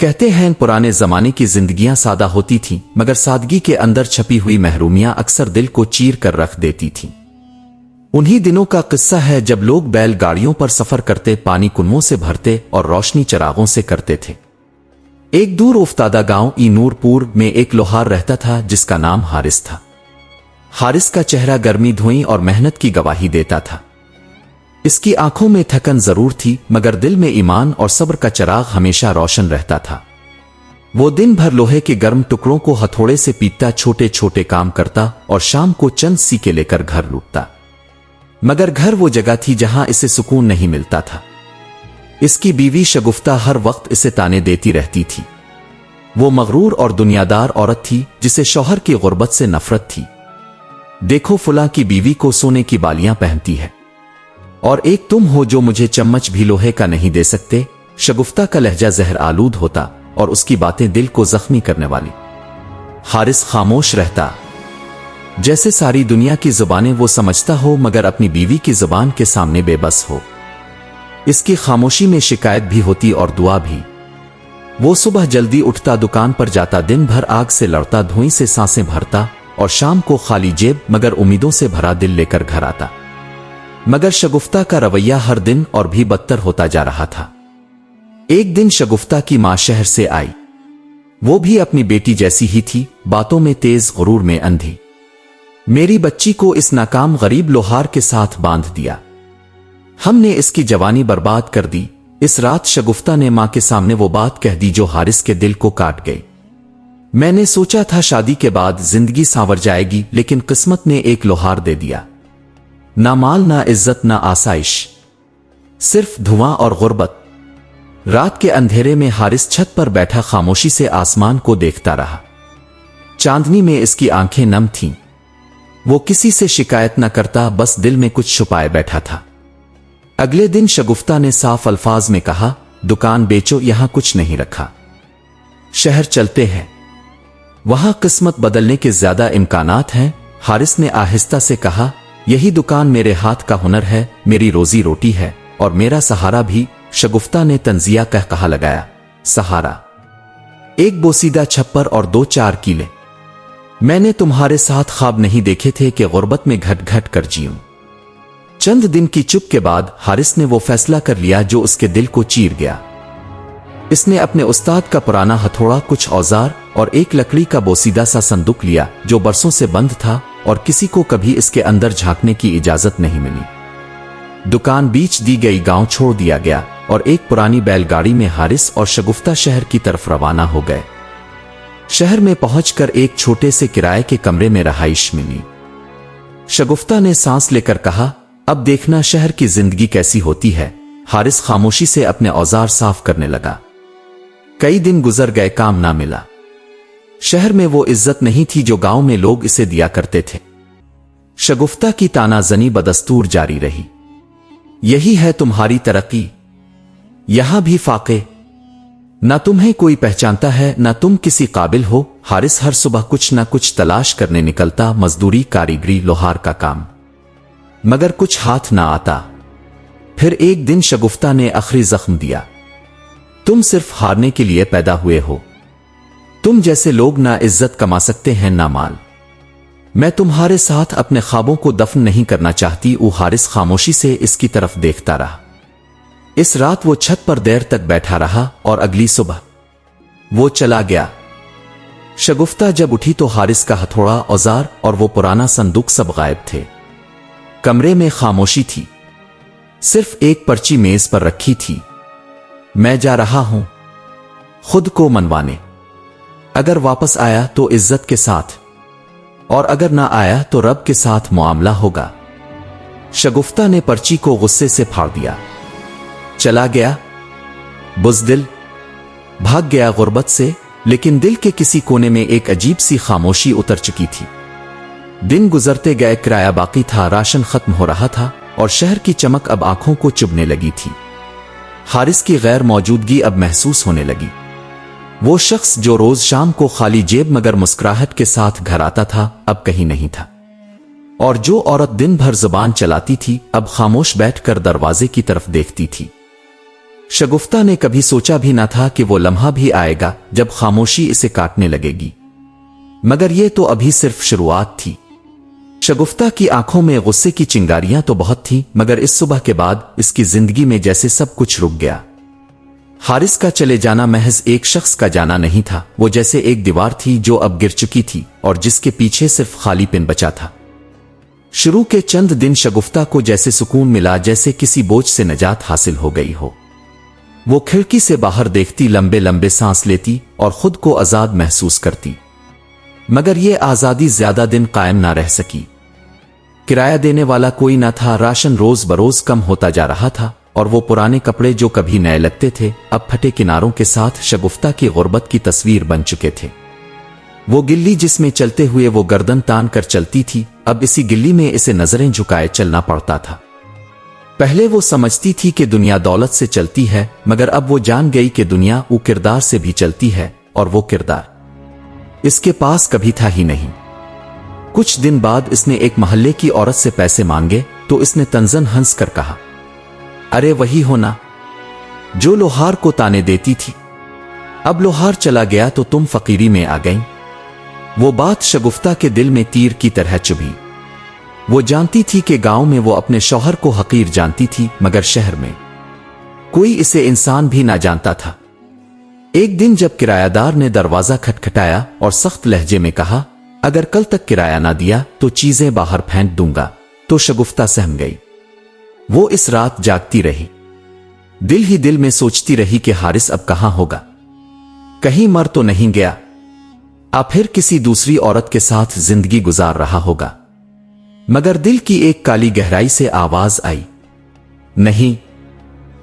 کہتے ہیں پرانے زمانے کی زندگیاں سادہ ہوتی تھیں، مگر سادگی کے اندر چھپی ہوئی محرومیاں اکثر دل کو چیر کر رکھ دیتی تھیں۔ انہی دنوں کا قصہ ہے جب لوگ بیل گاڑیوں پر سفر کرتے، پانی کنووں سے بھرتے اور روشنی چراغوں سے کرتے تھے۔ ایک دور افتادہ گاؤں نور پور میں ایک لوہار رہتا تھا جس کا نام حارث تھا۔ حارث کا چہرہ گرمی دھوئیں اور محنت کی گواہی دیتا تھا۔ اس کی آنکھوں میں تھکن ضرور تھی، مگر دل میں ایمان اور صبر کا چراغ ہمیشہ روشن رہتا تھا۔ وہ دن بھر لوہے کے گرم ٹکڑوں کو ہتھوڑے سے پیٹتا، چھوٹے چھوٹے کام کرتا اور شام کو چند سیکے لے کر گھر لوٹتا۔ مگر گھر وہ جگہ تھی جہاں اسے سکون نہیں ملتا تھا۔ اس کی بیوی شگفتہ ہر وقت اسے تانے دیتی رہتی تھی۔ وہ مغرور اور دنیادار عورت تھی جسے شوہر کی غربت سے نفرت تھی۔ دیکھو فلاں کی بیوی کو سونے کی بالیاں پہنتی ہے، اور ایک تم ہو جو مجھے چمچ بھی لوہے کا نہیں دے سکتے۔ شگفتہ کا لہجہ زہر آلود ہوتا اور اس کی باتیں دل کو زخمی کرنے والی۔ حارث خاموش رہتا، جیسے ساری دنیا کی زبانیں وہ سمجھتا ہو مگر اپنی بیوی کی زبان کے سامنے بے بس ہو۔ اس کی خاموشی میں شکایت بھی ہوتی اور دعا بھی۔ وہ صبح جلدی اٹھتا، دکان پر جاتا، دن بھر آگ سے لڑتا، دھوئیں سے سانسیں بھرتا اور شام کو خالی جیب مگر امیدوں سے بھرا دل لے کر گھر آتا۔ مگر شگفتہ کا رویہ ہر دن اور بھی بدتر ہوتا جا رہا تھا۔ ایک دن شگفتہ کی ماں شہر سے آئی۔ وہ بھی اپنی بیٹی جیسی ہی تھی، باتوں میں تیز، غرور میں اندھی۔ میری بچی کو اس ناکام غریب لوہار کے ساتھ باندھ دیا، ہم نے اس کی جوانی برباد کر دی۔ اس رات شگفتہ نے ماں کے سامنے وہ بات کہہ دی جو حارث کے دل کو کاٹ گئی۔ میں نے سوچا تھا شادی کے بعد زندگی سانور جائے گی، لیکن قسمت نے ایک لوہار دے دیا۔ نہ مال، نہ عزت، نہ آسائش، صرف دھواں اور غربت۔ رات کے اندھیرے میں حارث چھت پر بیٹھا خاموشی سے آسمان کو دیکھتا رہا۔ چاندنی میں اس کی آنکھیں نم تھیں۔ وہ کسی سے شکایت نہ کرتا، بس دل میں کچھ چھپائے بیٹھا تھا۔ اگلے دن شگفتہ نے صاف الفاظ میں کہا، دکان بیچو، یہاں کچھ نہیں رکھا، شہر چلتے ہیں، وہاں قسمت بدلنے کے زیادہ امکانات ہیں۔ حارث نے آہستہ سے کہا، یہی دکان میرے ہاتھ کا ہنر ہے، میری روزی روٹی ہے اور میرا سہارا بھی۔ شگفتہ نے طنزیہ کہا لگایا، سہارا؟ ایک بوسیدہ چھپر اور 2-4 کیلے۔ میں نے تمہارے ساتھ خواب نہیں دیکھے تھے کہ غربت میں گھٹ گھٹ کر جیوں۔ چند دن کی چپ کے بعد حارث نے وہ فیصلہ کر لیا جو اس کے دل کو چیر گیا۔ اس نے اپنے استاد کا پرانا ہتھوڑا، کچھ اوزار اور ایک لکڑی کا بوسیدہ سا صندوق لیا جو برسوں سے بند تھا اور کسی کو کبھی اس کے اندر جھانکنے کی اجازت نہیں ملی۔ دکان بیچ دی گئی، گاؤں چھوڑ دیا گیا اور ایک پرانی بیل گاڑی میں حارث اور شگفتہ شہر کی طرف روانہ ہو گئے۔ شہر میں پہنچ کر ایک چھوٹے سے کرائے کے کمرے میں رہائش ملی۔ شگفتہ نے سانس لے کر کہا، اب دیکھنا شہر کی زندگی کیسی ہوتی ہے۔ حارث خاموشی سے اپنے اوزار صاف کرنے لگا۔ کئی دن گزر گئے، کام نہ ملا۔ شہر میں وہ عزت نہیں تھی جو گاؤں میں لوگ اسے دیا کرتے تھے۔ شگفتہ کی تانا زنی بدستور جاری رہی، یہی ہے تمہاری ترقی، یہاں بھی فاقے، نہ تمہیں کوئی پہچانتا ہے، نہ تم کسی قابل ہو۔ حارث ہر صبح کچھ نہ کچھ تلاش کرنے نکلتا، مزدوری، کاریگری، لوہار کا کام، مگر کچھ ہاتھ نہ آتا۔ پھر ایک دن شگفتہ نے آخری زخم دیا، تم صرف ہارنے کے لیے پیدا ہوئے ہو، تم جیسے لوگ نہ عزت کما سکتے ہیں نہ مال، میں تمہارے ساتھ اپنے خوابوں کو دفن نہیں کرنا چاہتی۔ حارث خاموشی سے اس کی طرف دیکھتا رہا۔ اس رات وہ چھت پر دیر تک بیٹھا رہا اور اگلی صبح وہ چلا گیا۔ شگفتہ جب اٹھی تو حارث کا ہتھوڑا، اوزار اور وہ پرانا صندوق سب غائب تھے۔ کمرے میں خاموشی تھی، صرف ایک پرچی میز پر رکھی تھی، میں جا رہا ہوں خود کو منوانے، اگر واپس آیا تو عزت کے ساتھ، اور اگر نہ آیا تو رب کے ساتھ معاملہ ہوگا۔ شگفتہ نے پرچی کو غصے سے پھاڑ دیا، چلا گیا، بزدل بھاگ گیا غربت سے۔ لیکن دل کے کسی کونے میں ایک عجیب سی خاموشی اتر چکی تھی۔ دن گزرتے گئے، کرایہ باقی تھا، راشن ختم ہو رہا تھا اور شہر کی چمک اب آنکھوں کو چبھنے لگی تھی۔ حارث کی غیر موجودگی اب محسوس ہونے لگی۔ وہ شخص جو روز شام کو خالی جیب مگر مسکراہٹ کے ساتھ گھر آتا تھا اب کہیں نہیں تھا، اور جو عورت دن بھر زبان چلاتی تھی اب خاموش بیٹھ کر دروازے کی طرف دیکھتی تھی۔ शगुफ्ता ने कभी सोचा भी ना था कि वो लम्हा भी आएगा जब खामोशी इसे काटने लगेगी, मगर ये तो अभी सिर्फ शुरुआत थी। शगुफ्ता की आंखों में गुस्से की चिंगारियां तो बहुत थीं, मगर इस सुबह के बाद इसकी जिंदगी में जैसे सब कुछ रुक गया। हारिस का चले जाना महज एक शख्स का जाना नहीं था, वो जैसे एक दीवार थी जो अब गिर चुकी थी और जिसके पीछे सिर्फ खालीपन बचा था। शुरू के चंद दिन शगुफ्ता को जैसे सुकून मिला, जैसे किसी बोझ से निजात हासिल हो गई हो। वो खिड़की से बाहर देखती, लंबे लंबे सांस लेती और खुद को आजाद महसूस करती। मगर ये आजादी ज्यादा दिन कायम ना रह सकी। किराया देने वाला कोई ना था, राशन रोज बरोज कम होता जा रहा था और वो पुराने कपड़े जो कभी नए लगते थे अब फटे किनारों के साथ शगुफ्ता की गुर्बत की तस्वीर बन चुके थे। वो गिल्ली जिसमें चलते हुए वो गर्दन तान कर चलती थी, अब इसी गिल्ली में इसे नजरें झुकाए चलना पड़ता था। पहले वो समझती थी कि दुनिया दौलत से चलती है, मगर अब वो जान गई कि दुनिया वो किरदार से भी चलती है और वो किरदार इसके पास कभी था ही नहीं। कुछ दिन बाद इसने एक मोहल्ले की औरत से पैसे मांगे तो इसने तंजन हंस कर कहा, अरे वही हो ना जो लोहार को ताने देती थी, अब लोहार चला गया तो तुम फकीरी में आ गई। वो बात शगुफ्ता के दिल में तीर की तरह चुभी। वो जानती थी कि गांव में वो अपने शौहर को हकीर जानती थी, मगर शहर में कोई इसे इंसान भी ना जानता था। एक दिन जब किरायादार ने दरवाजा खटखटाया और सख्त लहजे में कहा, अगर कल तक किराया ना दिया तो चीजें बाहर फेंक दूंगा, तो शगुफ्ता सहम गई। वो इस रात जागती रही, दिल ही दिल में सोचती रही कि हारिस अब कहां होगा, कहीं मर तो नहीं गया, अब फिर किसी दूसरी औरत के साथ जिंदगी गुजार रहा होगा। मगर दिल की एक काली गहराई से आवाज आई, नहीं,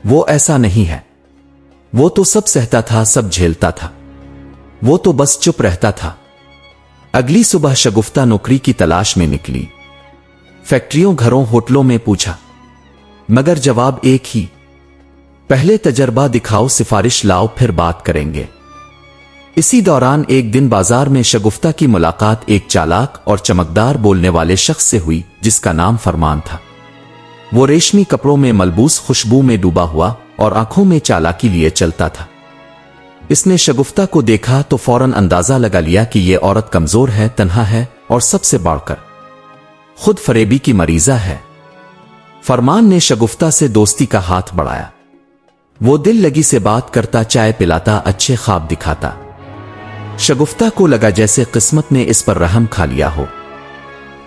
वो ऐसा नहीं है। वो तो सब सहता था, सब झेलता था, वो तो बस चुप रहता था। अगली सुबह शगुफ्ता नौकरी की तलाश में निकली। फैक्ट्रियों, घरों, होटलों में पूछा, मगर जवाब एक ही, पहले तजर्बा दिखाओ, सिफारिश लाओ, फिर बात करेंगे। इसी दौरान एक दिन बाजार में शगुफ्ता की मुलाकात एक चालाक और चमकदार बोलने वाले शख्स से हुई जिसका नाम फरमान था। वो रेशमी कपड़ों में मलबूस, खुशबू में डूबा हुआ और आंखों में चालाकी लिए चलता था। इसने शगुफ्ता को देखा तो फौरन अंदाजा लगा लिया कि यह औरत कमजोर है, तन्हा है और सबसे बढ़कर खुद फरेबी की मरीजा है। फरमान ने शगुफ्ता से दोस्ती का हाथ बढ़ाया। वो दिल लगी से बात करता, चाय पिलाता, अच्छे ख्वाब दिखाता। शगुफ्ता को लगा जैसे किस्मत ने इस पर रहम खा लिया हो।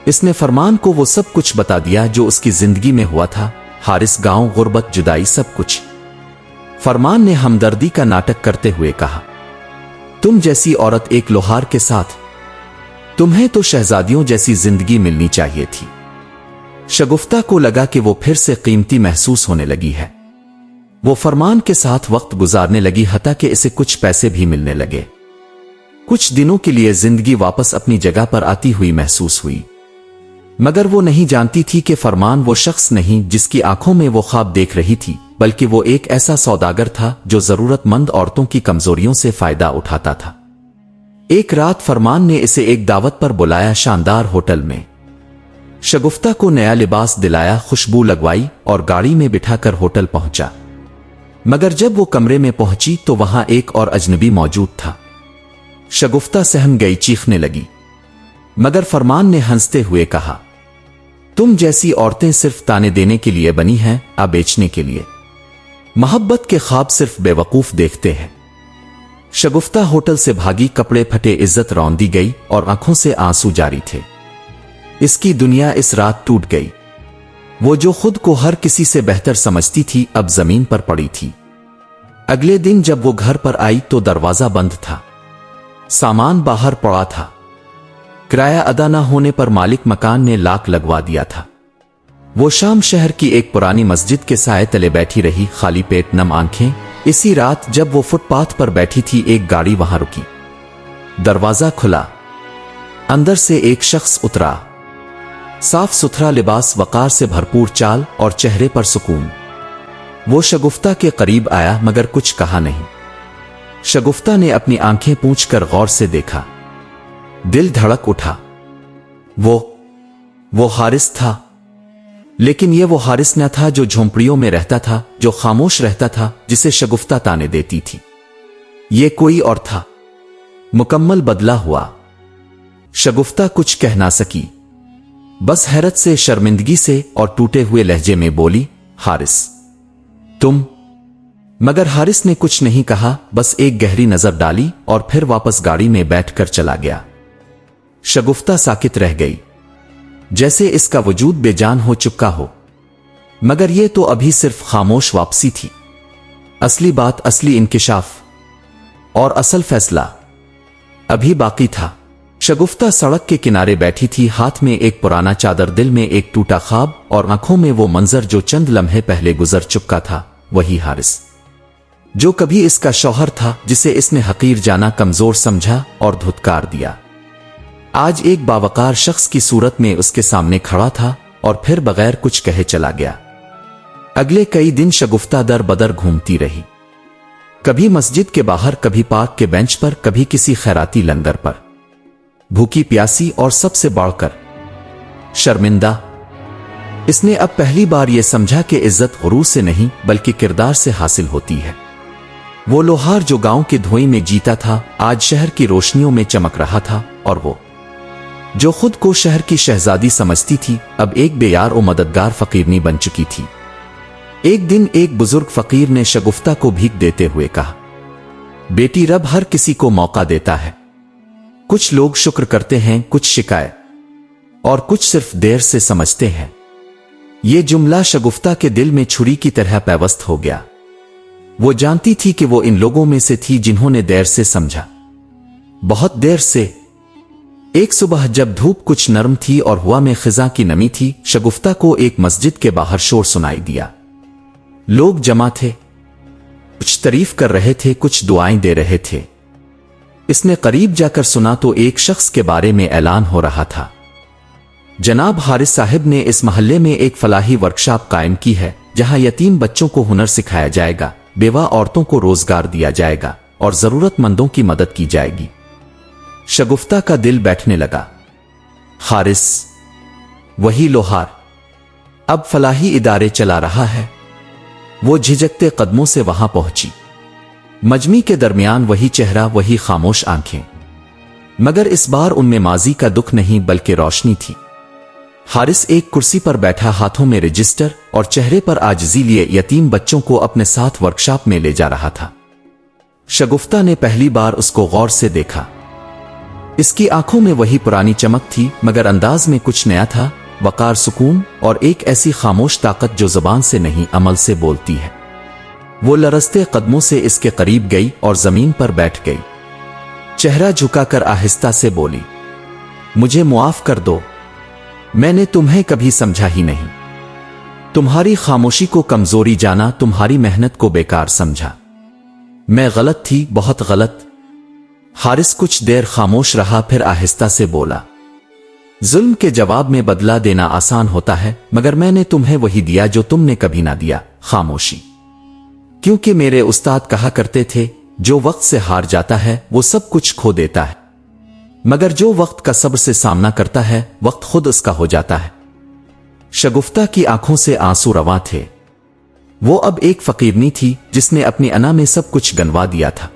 इसने फरमान को वो सब कुछ बता दिया जो उसकी जिंदगी में हुआ था, हारिस, गांव, गुर्बत, जुदाई, सब कुछ। फरमान ने हमदर्दी का नाटक करते हुए कहा, तुम जैसी औरत एक लोहार के साथ, तुम्हें तो शहजादियों जैसी जिंदगी मिलनी चाहिए थी। शगुफ्ता को लगा कि वो फिर से कीमती महसूस होने लगी है। वो फरमान के साथ वक्त गुजारने लगी, हता कि इसे कुछ पैसे भी मिलने लगे। कुछ दिनों के लिए जिंदगी वापस अपनी जगह पर आती हुई महसूस हुई, मगर वो नहीं जानती थी कि फरमान वो शख्स नहीं जिसकी आंखों में वो ख्वाब देख रही थी, बल्कि वो एक ऐसा सौदागर था जो जरूरतमंद औरतों की कमजोरियों से फायदा उठाता था। एक रात फरमान ने इसे एक दावत पर बुलाया, शानदार होटल में। शगुफ्ता को नया लिबास दिलाया, खुशबू लगवाई और गाड़ी में बिठाकर होटल पहुंचा। मगर जब वो कमरे में पहुंची तो वहां एक और अजनबी मौजूद था। शगुफ्ता सहम गई, चीखने लगी, मगर फरमान ने हंसते हुए कहा, तुम जैसी औरतें सिर्फ ताने देने के लिए बनी हैं, आ बेचने के लिए। मोहब्बत के ख्वाब सिर्फ बेवकूफ देखते हैं। शगुफ्ता होटल से भागी, कपड़े फटे, इज्जत रौंदी गई और आंखों से आंसू जारी थे। इसकी दुनिया इस रात टूट गई। वो जो खुद को हर किसी से बेहतर समझती थी अब जमीन पर पड़ी थी। अगले दिन जब वो घर पर आई तो दरवाजा बंद था, सामान बाहर पड़ा था। किराया अदा न होने पर मालिक मकान ने लाक लगवा दिया था। वो शाम शहर की एक पुरानी मस्जिद के साए तले बैठी रही, खाली पेट, नम आंखें। इसी रात जब वो फुटपाथ पर बैठी थी एक गाड़ी वहां रुकी। दरवाजा खुला, अंदर से एक शख्स उतरा। साफ सुथरा लिबास, वकार से भरपूर चाल और चेहरे पर सुकून। वो शगुफ्ता के करीब आया मगर कुछ कहा नहीं। शगुफ्ता ने अपनी आंखें पूंछकर गौर से देखा। दिल धड़क उठा। वो हारिस था। लेकिन ये वो हारिस न था जो झोंपड़ियों में रहता था, जो खामोश रहता था, जिसे शगुफ्ता ताने देती थी। ये कोई और था, मुकम्मल बदला हुआ। शगुफ्ता कुछ कह ना सकी, बस हैरत से, शर्मिंदगी से और टूटे हुए लहजे में बोली, हारिस तुम। मगर हारिस ने कुछ नहीं कहा, बस एक गहरी नजर डाली और फिर वापस गाड़ी में बैठकर चला गया। शगुफ्ता साकित रह गई, जैसे इसका वजूद बेजान हो चुका हो। मगर यह तो अभी सिर्फ खामोश वापसी थी। असली बात, असली इंकिशाफ और असल फैसला अभी बाकी था। शगुफ्ता सड़क के किनारे बैठी थी, हाथ में एक पुराना चादर, दिल में एक टूटा ख्वाब और आंखों में वो मंजर जो चंद लम्हे पहले गुजर चुका था। वही हारिस जो कभी इसका शौहर था, जिसे इसने हकीर जाना, कमजोर समझा और धुतकार दिया, आज एक बावकार शख्स की सूरत में उसके सामने खड़ा था और फिर बगैर कुछ कहे चला गया। अगले कई दिन शगुफ्ता दर बदर घूमती रही, कभी मस्जिद के बाहर, कभी पार्क के बेंच पर, कभी किसी खैराती लंगर पर, भूखी प्यासी और सबसे बढ़कर शर्मिंदा। इसने अब पहली बार यह समझा कि इज्जत गुरूर से नहीं बल्कि किरदार से हासिल होती है। वो लोहार जो गांव के धुएं में जीता था, आज शहर की रोशनियों में चमक रहा था, और वो जो खुद को शहर की शहजादी समझती थी, अब एक बेयार और मददगार फकीरनी बन चुकी थी। एक दिन एक बुजुर्ग फकीर ने शगुफ्ता को भीख देते हुए कहा, बेटी, रब हर किसी को मौका देता है। कुछ लोग शुक्र करते हैं, कुछ शिकायत, और कुछ सिर्फ देर से समझते हैं। यह जुमला शगुफ्ता के दिल में छुरी की तरह पैवस्त हो गया। वो जानती थी कि वो इन लोगों में से थी जिन्होंने देर से समझा, बहुत देर से। एक सुबह जब धूप कुछ नरम थी और हवा में खिजा की नमी थी, शगुफ्ता को एक मस्जिद के बाहर शोर सुनाई दिया। लोग जमा थे, कुछ तारीफ कर रहे थे, कुछ दुआएं दे रहे थे। इसने करीब जाकर सुना तो एक शख्स के बारे में ऐलान हो रहा था, जनाब हारिस साहिब ने इस मोहल्ले में एक फलाही वर्कशॉप कायम की है, जहां यतीम बच्चों को हुनर सिखाया जाएगा, बेवा औरतों को रोजगार दिया जाएगा और जरूरतमंदों की मदद की जाएगी। शगुफ्ता का दिल बैठने लगा। हारिस, वही लोहार, अब फलाही इदारे चला रहा है। वो झिझकते कदमों से वहां पहुंची। मजमी के दरमियान वही चेहरा, वही खामोश आंखें, मगर इस बार उनमें माजी का दुख नहीं बल्कि रोशनी थी। हारिस एक कुर्सी पर बैठा, हाथों में रजिस्टर और चेहरे पर आजिज़ी लिए यतीम बच्चों को अपने साथ वर्कशॉप में ले जा रहा था। शगुफ्ता ने पहली बार उसको गौर से देखा। इसकी आंखों में वही पुरानी चमक थी, मगर अंदाज में कुछ नया था, वकार, सुकून और एक ऐसी खामोश ताकत जो जुबान से नहीं अमल से बोलती है। वो लरजते कदमों से इसके करीब गई और जमीन पर बैठ गई। चेहरा झुकाकर आहिस्ता से बोली, मुझे मुआफ कर दो, मैंने तुम्हें कभी समझा ही नहीं। तुम्हारी खामोशी को कमजोरी जाना, तुम्हारी मेहनत को बेकार समझा। मैं गलत थी, बहुत गलत। हारिस कुछ देर खामोश रहा, फिर आहिस्ता से बोला, जुल्म के जवाब में बदला देना आसान होता है, मगर मैंने तुम्हें वही दिया जो तुमने कभी ना दिया, खामोशी। क्योंकि मेरे उस्ताद कहा करते थे, जो वक्त से हार जाता है वो सब कुछ खो देता है, मगर जो वक्त का सब्र से सामना करता है, वक्त खुद उसका हो जाता है। शगुफ्ता की आंखों से आंसू रवां थे। वो अब एक फकीरनी थी जिसने अपनी अना में सब कुछ गंवा दिया था।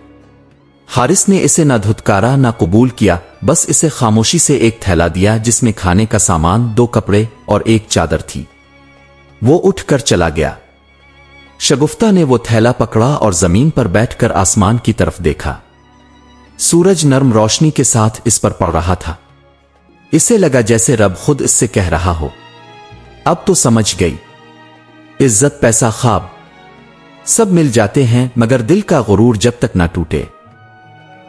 हारिस ने इसे ना धुतकारा ना कबूल किया, बस इसे खामोशी से एक थैला दिया जिसमें खाने का सामान, 2 कपड़े और एक चादर थी। वो उठकर चला गया। शगुफ्ता ने वो थैला पकड़ा और जमीन पर बैठकर आसमान की तरफ देखा। सूरज नर्म रोशनी के साथ इस पर पड़ रहा था। इसे लगा जैसे रब खुद इससे कह रहा हो, अब तो समझ गई, इज्जत, पैसा, ख्वाब सब मिल जाते हैं, मगर दिल का गुरूर जब तक ना टूटे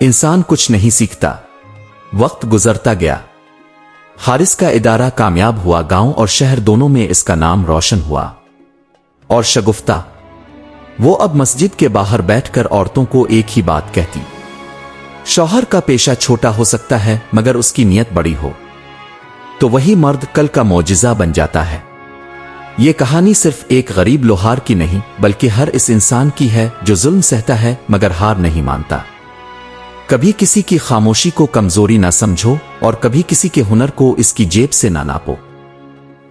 इंसान कुछ नहीं सीखता। वक्त गुजरता गया। हारिस का इदारा कामयाब हुआ, गांव और शहर दोनों में इसका नाम रोशन हुआ। और शगुफ्ता, वो अब मस्जिद के बाहर बैठकर औरतों को एक ही बात कहती, शौहर का पेशा छोटा हो सकता है, मगर उसकी नीयत बड़ी हो तो वही मर्द कल का मौजिजा बन जाता है। ये कहानी सिर्फ एक गरीब लोहार की नहीं, बल्कि हर इस इंसान की है जो जुल्म सहता है मगर हार नहीं मानता। कभी किसी की खामोशी को कमजोरी ना समझो और कभी किसी के हुनर को इसकी जेब से ना नापो।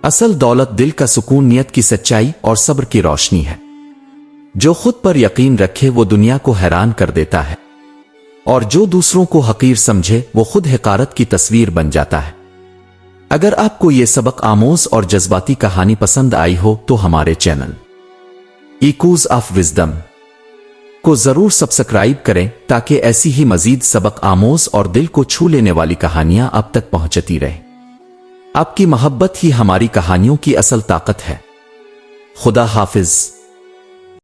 اصل دولت دل کا سکون، نیت کی سچائی اور صبر کی روشنی ہے۔ جو خود پر یقین رکھے وہ دنیا کو حیران کر دیتا ہے، اور جو دوسروں کو حقیر سمجھے وہ خود حقارت کی تصویر بن جاتا ہے۔ اگر آپ کو یہ سبق آموز اور جذباتی کہانی پسند آئی ہو تو ہمارے چینل ایکوز آف وزڈم کو ضرور سبسکرائب کریں تاکہ ایسی ہی مزید سبق آموز اور دل کو چھو لینے والی کہانیاں آپ تک پہنچتی رہیں۔ آپ کی محبت ہی ہماری کہانیوں کی اصل طاقت ہے۔ خدا حافظ۔